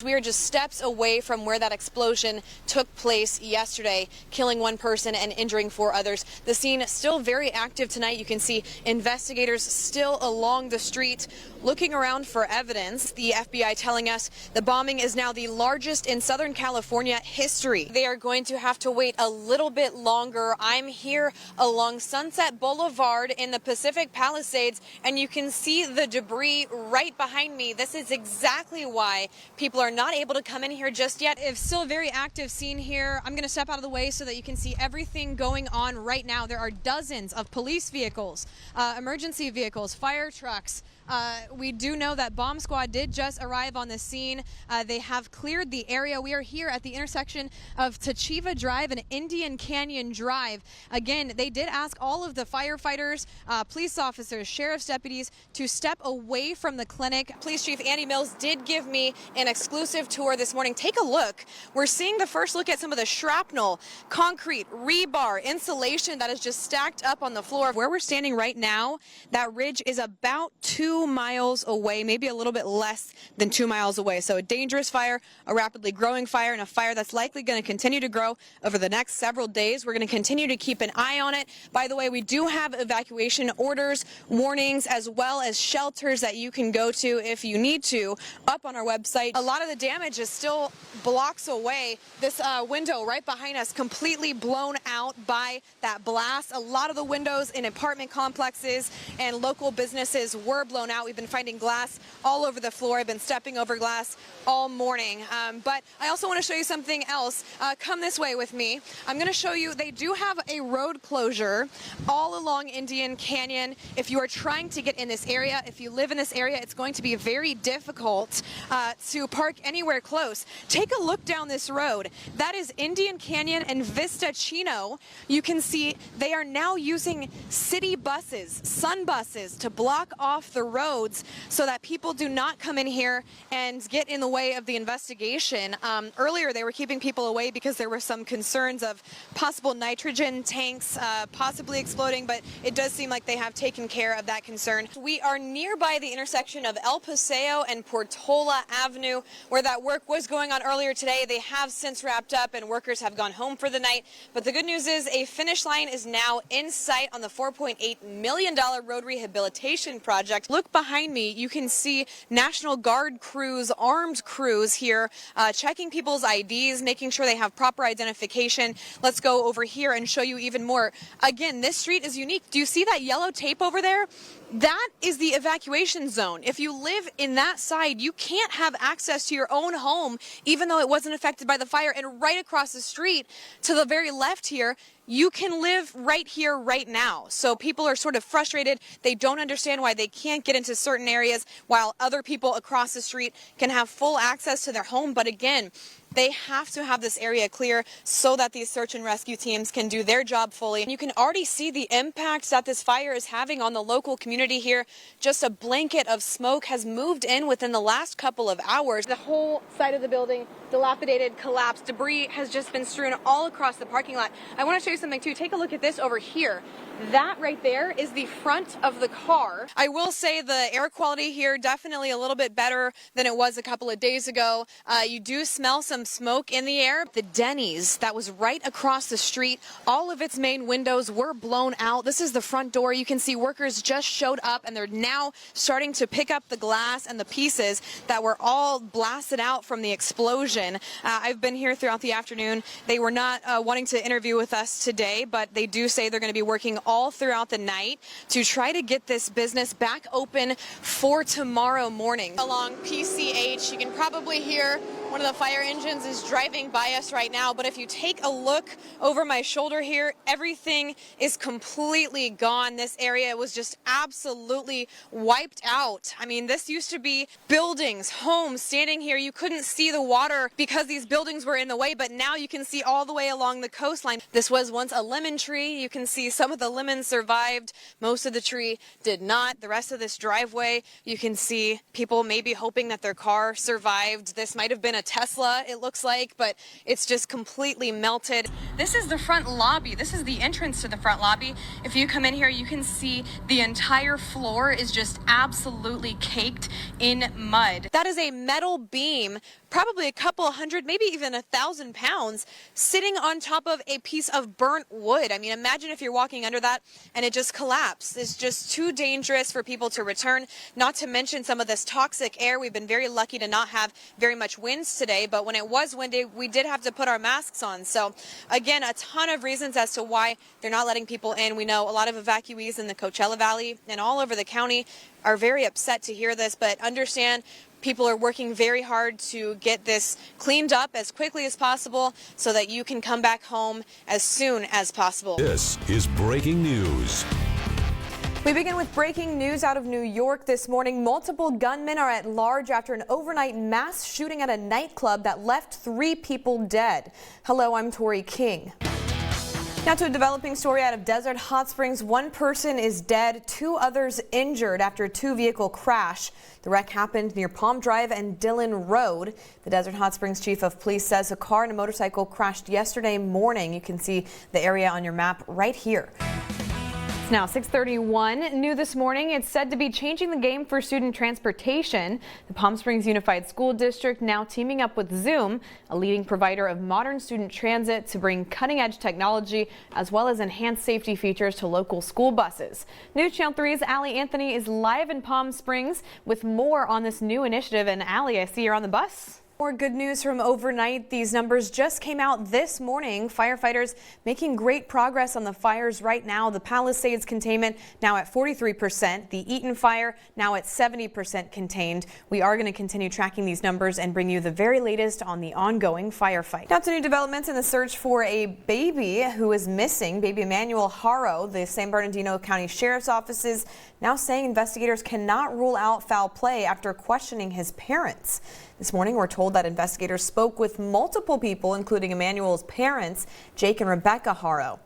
We are just steps away from where that explosion took place yesterday, killing one person and injuring 4 others. The scene still very active tonight. You can see investigators still along the street looking around for evidence. The FBI telling us the bombing is now the largest in Southern California history. They are going to have to wait a little bit longer. I'm here along Sunset Boulevard in the Pacific Palisades, and you can see the debris right behind me. This is exactly why people are not able to come in here just yet. It's still a very active scene here. I'm going to step out of the way so that you can see everything going on right now. There are dozens of police vehicles, emergency vehicles, fire trucks. We do know that bomb squad did just arrive on the scene. They have cleared the area. We are here at the intersection of Tachiva Drive and Indian Canyon Drive. Again, they did ask all of the firefighters, police officers, sheriff's deputies to step away from the clinic. Police Chief Andy Mills did give me an exclusive tour this morning. Take a look. We're seeing the first look at some of the shrapnel, concrete, rebar, insulation that is just stacked up on the floor. Where we're standing right now, that ridge is about 2 miles away, maybe a little bit less than 2 miles away. So a dangerous fire, a rapidly growing fire, and a fire that's likely going to continue to grow over the next several days. We're going to continue to keep an eye on it. By the way, we do have evacuation orders, warnings, as well as shelters that you can go to if you need to up on our website. A lot of the damage is still blocks away. This window right behind us completely blown out by that blast. A lot of the windows in apartment complexes and local businesses were blown out. We've been finding glass all over the floor. I've been stepping over glass all morning. But I also want to show you something else. Come this way with me. I'm going to show you, they do have a road closure all along Indian Canyon. If you are trying to get in this area, if you live in this area, it's going to be very difficult to park anywhere close. Take a look down this road. That is Indian Canyon and Vista Chino. You can see they are now using city buses, sun buses, to block off the roads so that people do not come in here and get in the way of the investigation. Earlier, they were keeping people away because there were some concerns of possible nitrogen tanks possibly exploding, but it does seem like they have taken care of that concern. We are nearby the intersection of El Paseo and Portola Avenue, where that work was going on earlier today. They have since wrapped up and workers have gone home for the night. But the good news is a finish line is now in sight on the $4.8 million road rehabilitation project. Look behind me. You can see National Guard crews, armed crews here, checking people's IDs, making sure they have proper identification. Let's go over here and show you even more. Again, this street is unique. Do you see that yellow tape over there? That is the evacuation zone. If you live in that side, you can't have access to your own home, even though it wasn't affected by the fire. And right across the street to the very left here, you can live right here, right now. So people are sort of frustrated. They don't understand why they can't get into certain areas while other people across the street can have full access to their home. But again, they have to have this area clear so that these search and rescue teams can do their job fully. And you can already see the impact that this fire is having on the local community here. Just a blanket of smoke has moved in within the last couple of hours. The whole side of the building, dilapidated, collapsed. Debris has just been strewn all across the parking lot. I want to show you something too. Take a look at this over here. That right there is the front of the car. I will say the air quality here definitely a little bit better than it was a couple of days ago. You do smell some smoke in the air. The Denny's that was right across the street, all of its main windows were blown out. This is the front door. You can see workers just showed up and they're now starting to pick up the glass and the pieces that were all blasted out from the explosion. I've been here throughout the afternoon. They were not wanting to interview with us today, but they do say they're going to be working all throughout the night to try to get this business back open for tomorrow morning. Along PCH, you can probably hear one of the fire engines is driving by us right now, but if you take a look over my shoulder here, everything is completely gone. This area was just absolutely wiped out. I mean, this used to be buildings, homes standing here. You couldn't see the water because these buildings were in the way, but now you can see all the way along the coastline. This was once a lemon tree. You can see some of the lemons survived. Most of the tree did not. The rest of this driveway, you can see people maybe hoping that their car survived. This might have been a Tesla, it looks like, but it's just completely melted. This is the front lobby. This is the entrance to the front lobby. If you come in here, you can see the entire floor is just absolutely caked in mud. That is a metal beam probably a couple hundred, maybe even 1,000 pounds sitting on top of a piece of burnt wood. I mean, imagine if you're walking under that and it just collapsed. It's just too dangerous for people to return, not to mention some of this toxic air. We've been very lucky to not have very much winds today, but when it was windy, we did have to put our masks on. So again, a ton of reasons as to why they're not letting people in. We know a lot of evacuees in the Coachella Valley and all over the county are very upset to hear this, but understand people are working very hard to get this cleaned up as quickly as possible so that you can come back home as soon as possible. This is breaking news. We begin with breaking news out of New York this morning. Multiple gunmen are at large after an overnight mass shooting at a nightclub that left 3 people dead. Hello, I'm Tori King. Now to a developing story out of Desert Hot Springs. 1 person is dead, 2 others injured after a 2-vehicle crash. The wreck happened near Palm Drive and Dillon Road. The Desert Hot Springs chief of police says a car and a motorcycle crashed yesterday morning. You can see the area on your map right here. Now 6:31, new this morning, it's said to be changing the game for student transportation. The Palm Springs Unified School District now teaming up with Zoom, a leading provider of modern student transit, to bring cutting-edge technology as well as enhanced safety features to local school buses. News Channel 3's Allie Anthony is live in Palm Springs with more on this new initiative. And Allie, I see you're on the bus. More good news from overnight. These numbers just came out this morning. Firefighters making great progress on the fires right now. The Palisades containment now at 43%. The Eaton fire now at 70% contained. We are going to continue tracking these numbers and bring you the very latest on the ongoing firefight. Now to new developments in the search for a baby who is missing. Baby Emmanuel Haro. The San Bernardino County Sheriff's Office is now saying investigators cannot rule out foul play after questioning his parents. This morning, we're told that investigators spoke with multiple people, including Emmanuel's parents, Jake and Rebecca Haro.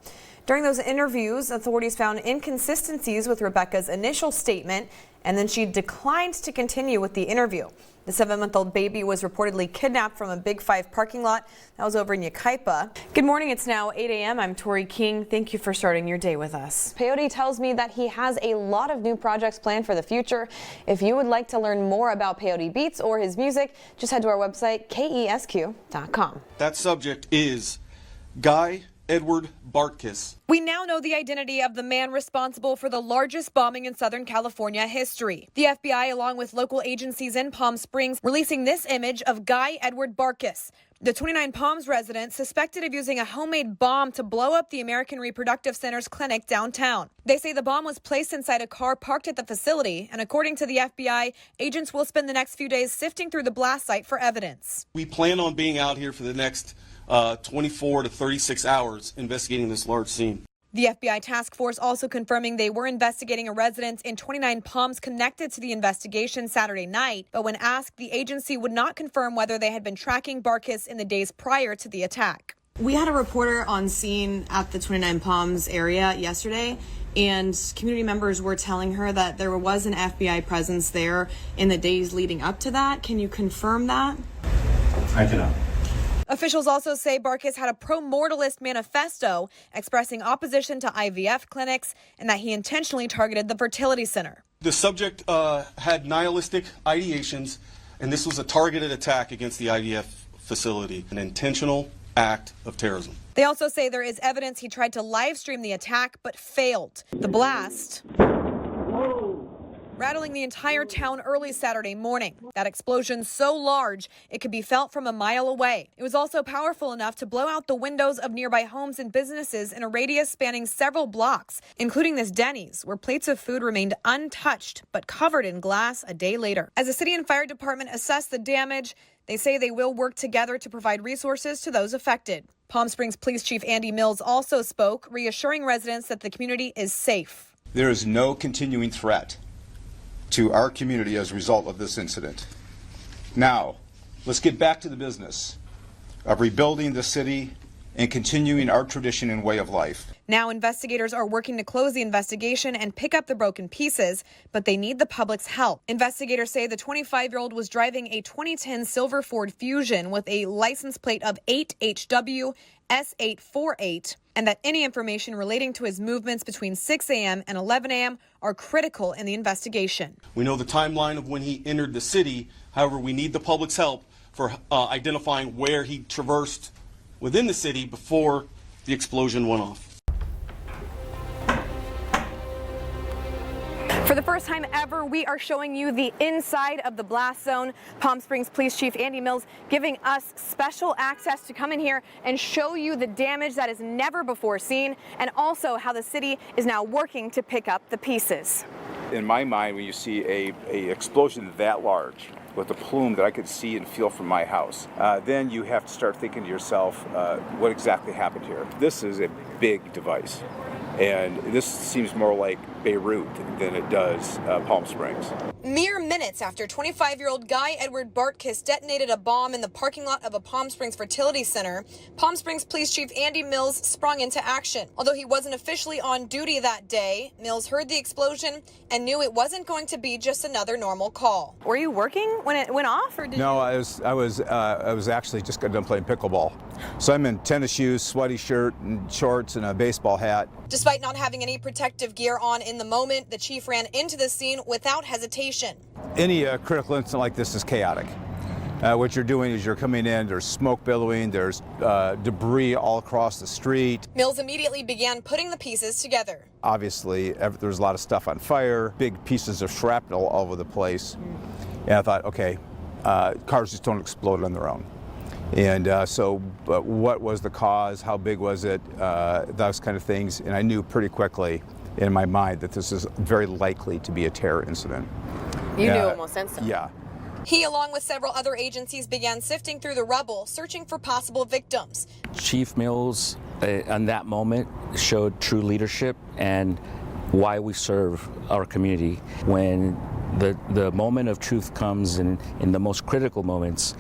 During those interviews, authorities found inconsistencies with Rebecca's initial statement, and then she declined to continue with the interview. The 7-month-old baby was reportedly kidnapped from a Big 5 parking lot. That was over in Yucaipa. Good morning. It's now 8 a.m. I'm Tori King. Thank you for starting your day with us. Peyote tells me that he has a lot of new projects planned for the future. If you would like to learn more about Peyote Beats or his music, just head to our website, kesq.com. That subject is Guy Edward Bartkus. We now know the identity of the man responsible for the largest bombing in Southern California history. The FBI, along with local agencies in Palm Springs, releasing this image of Guy Edward Bartkus, the 29 Palms resident suspected of using a homemade bomb to blow up the American Reproductive Center's clinic downtown. They say the bomb was placed inside a car parked at the facility, and according to the FBI, agents will spend the next few days sifting through the blast site for evidence. We plan on being out here for the next 24 to 36 hours investigating this large scene. The FBI task force also confirming they were investigating a residence in 29 Palms connected to the investigation Saturday night, but when asked, the agency would not confirm whether they had been tracking Bartkus in the days prior to the attack. We had a reporter on scene at the 29 Palms area yesterday, and community members were telling her that there was an FBI presence there in the days leading up to that. Can you confirm that? I cannot. Officials also say Bartkus had a pro-mortalist manifesto expressing opposition to IVF clinics and that he intentionally targeted the fertility center. The subject had nihilistic ideations, and this was a targeted attack against the IVF facility, an intentional act of terrorism. They also say there is evidence he tried to live stream the attack but failed. The blast rattling the entire town early Saturday morning. That explosion so large it could be felt from a mile away. It was also powerful enough to blow out the windows of nearby homes and businesses in a radius spanning several blocks, including this Denny's, where plates of food remained untouched but covered in glass a day later. As the city and fire department assess the damage, they say they will work together to provide resources to those affected. Palm Springs Police Chief Andy Mills also spoke, reassuring residents that the community is safe. There is no continuing threat to our community as a result of this incident. Now, let's get back to the business of rebuilding the city and continuing our tradition and way of life. Now investigators are working to close the investigation and pick up the broken pieces, but they need the public's help. Investigators say the 25-year-old was driving a 2010 silver Ford Fusion with a license plate of 8HW S848, and that any information relating to his movements between 6 a.m. and 11 a.m. are critical in the investigation. We know the timeline of when he entered the city. However, we need the public's help for identifying where he traversed within the city before the explosion went off. For the first time ever, we are showing you the inside of the blast zone. Palm Springs Police Chief Andy Mills giving us special access to come in here and show you the damage that is never before seen, and also how the city is now working to pick up the pieces. In my mind, when you see a explosion that large, with a plume that I could see and feel from my house, then you have to start thinking to yourself, what exactly happened here? This is a big device, and this seems more like Beirut than it does Palm Springs. Mere minutes after 25-year-old Guy Edward Bartkiss detonated a bomb in the parking lot of a Palm Springs fertility center, Palm Springs Police Chief Andy Mills sprung into action. Although he wasn't officially on duty that day, Mills heard the explosion and knew it wasn't going to be just another normal call. Were you working when it went off? Or No, I was actually just got done playing pickleball. So I'm in tennis shoes, sweaty shirt and shorts, and a baseball hat. Despite not having any protective gear on in the moment, the chief ran into the scene without hesitation. Any critical incident like this is chaotic. What you're doing is you're coming in, there's smoke billowing, there's debris all across the street. Mills immediately began putting the pieces together. Obviously, there's a lot of stuff on fire, big pieces of shrapnel all over the place. And I thought, okay, cars just don't explode on their own. And so what was the cause? How big was it? Those kind of things. And I knew pretty quickly in my mind that this is very likely to be a terror incident. You knew almost instantly. Yeah. He, along with several other agencies, began sifting through the rubble, searching for possible victims. Chief Mills, in that moment, showed true leadership and why we serve our community. When the moment of truth comes in the most critical moments,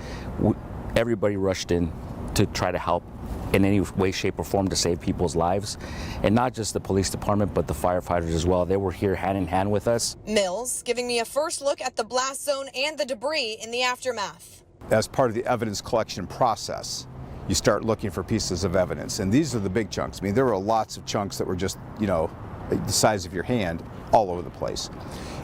everybody rushed in to try to help in any way, shape, or form to save people's lives. And not just the police department, but the firefighters as well. They were here hand in hand with us. Mills giving me a first look at the blast zone and the debris in the aftermath. As part of the evidence collection process, you start looking for pieces of evidence. And these are the big chunks. I mean, there were lots of chunks that were just, the size of your hand all over the place.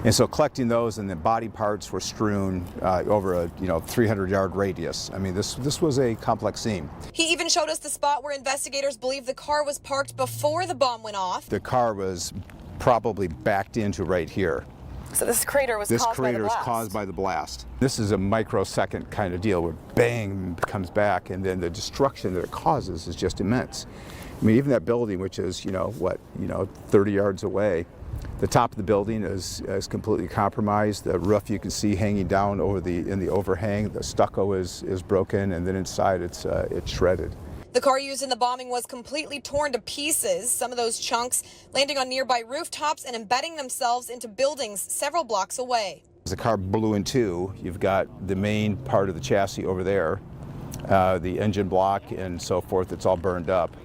And so collecting those, and then body parts were strewn over a 300-yard radius. I mean, this was a complex scene. He even showed us the spot where investigators believe the car was parked before the bomb went off. The car was probably backed into right here. So this crater was caused by the blast. This crater is caused by the blast. This is a microsecond kind of deal where bang, comes back, and then the destruction that it causes is just immense. I mean, even that building, which is 30 yards away, the top of the building is completely compromised. The roof you can see hanging down in the overhang. The stucco is broken, and then inside it's shredded. The car used in the bombing was completely torn to pieces, some of those chunks landing on nearby rooftops and embedding themselves into buildings several blocks away. As the car blew in two, you've got the main part of the chassis over there, the engine block and so forth. It's all burned up.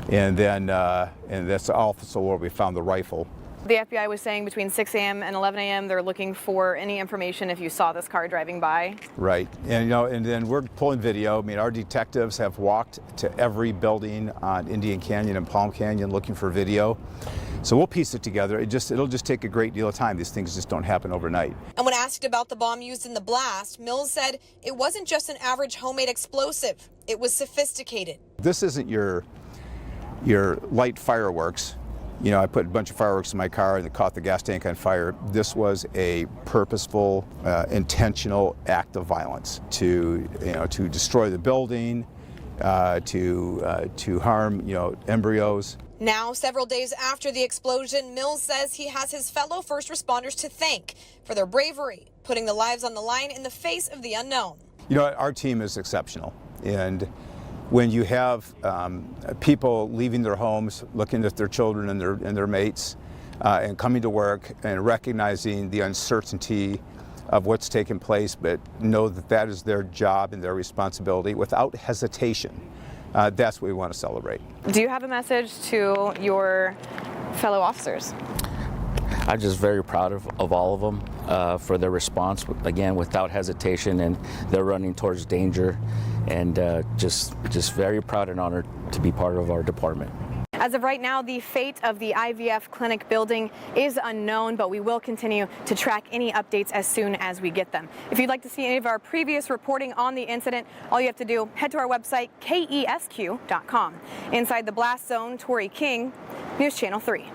And then and that's also where we found the rifle. The FBI was saying between 6 a.m. and 11 a.m. they're looking for any information if you saw this car driving by. Right, and and then we're pulling video. I mean, our detectives have walked to every building on Indian Canyon and Palm Canyon looking for video. So we'll piece it together. It'll just take a great deal of time. These things just don't happen overnight. And when asked about the bomb used in the blast, Mills said it wasn't just an average homemade explosive. It was sophisticated. This isn't your light fireworks. I put a bunch of fireworks in my car and it caught the gas tank on fire. This was a purposeful, intentional act of violence to destroy the building, to harm, embryos. Now, several days after the explosion, Mills says he has his fellow first responders to thank for their bravery, putting the lives on the line in the face of the unknown. Our team is exceptional, and when you have people leaving their homes, looking at their children and their mates, and coming to work and recognizing the uncertainty of what's taking place, but know that that is their job and their responsibility without hesitation, that's what we want to celebrate. Do you have a message to your fellow officers? I'm just very proud of all of them for their response, again, without hesitation, and they're running towards danger, and just very proud and honored to be part of our department. As of right now, the fate of the IVF clinic building is unknown, but we will continue to track any updates as soon as we get them. If you'd like to see any of our previous reporting on the incident, all you have to do, head to our website, kesq.com. Inside the blast zone, Tori King, News Channel 3.